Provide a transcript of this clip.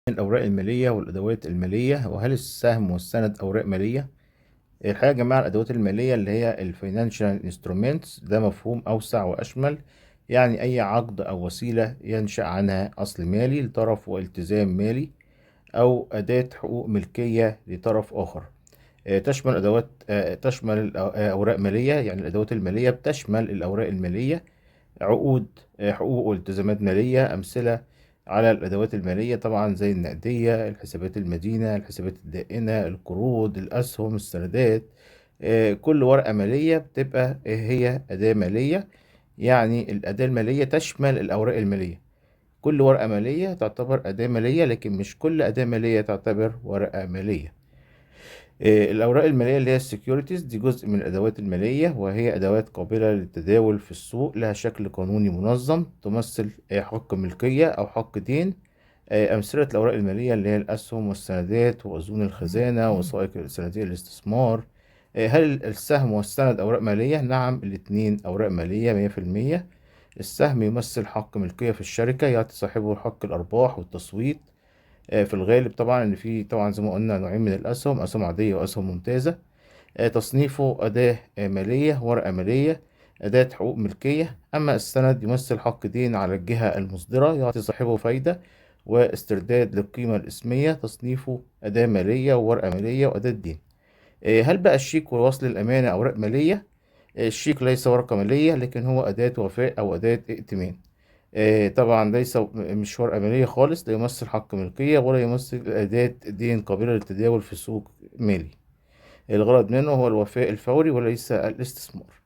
الأوراق المالية والأدوات المالية، وهل السهم والسند أوراق مالية؟ الحقيقة يا جماعة الأدوات المالية اللي هي الفاينانشال انسترومنتس ده مفهوم أوسع وأشمل، يعني أي عقد أو وسيلة ينشأ عنها أصل مالي لطرف والتزام مالي أو أداة حقوق ملكية لطرف آخر. تشمل أوراق مالية، يعني الأدوات المالية بتشمل الأوراق المالية، عقود، حقوق والتزامات مالية. أمثلة على الأدوات المالية طبعا زي النقدية، الحسابات المدينة، الحسابات الدائنة، القروض، الأسهم، السندات. كل ورقة مالية بتبقى هي أداة مالية، يعني الأداة المالية تشمل الأوراق المالية. كل ورقة مالية تعتبر أداة مالية، لكن مش كل أداة مالية تعتبر ورقة مالية. الأوراق المالية اللي هي السكيورتيز دي جزء من الأدوات المالية، وهي أدوات قابلة للتداول في السوق، لها شكل قانوني منظم، تمثل حق ملكية أو حق دين. أمثلة الأوراق المالية اللي هي الأسهم والسندات وأذون الخزانة ووثائق صناديق الاستثمار. هل السهم والسند أوراق مالية؟ نعم، الاتنين أوراق مالية 100%. السهم يمثل حق ملكية في الشركة، يعطي صاحبه حق الأرباح والتصويت. في الغالب طبعا ان في طبعا زي ما قلنا نوعين من الاسهم، اسهم عاديه واسهم ممتازه. تصنيفه اداه ماليه، ورقه ماليه، اداه حقوق ملكيه. اما السند يمثل حق دين على الجهه المصدره، يعطي صاحبه فايده واسترداد للقيمه الاسميه. تصنيفه اداه ماليه وورقه ماليه واداه دين. هل بقى الشيك ووصل الامانه اوراق ماليه؟ الشيك ليس ورقه ماليه، لكن هو اداه وفاء او اداه ائتمان. طبعا ليس مش ورقة مالية خالص، لا يمثل حق ملكية ولا يمثل أداة دين قابلة للتداول في سوق مالي. الغرض منه هو الوفاء الفوري وليس الاستثمار.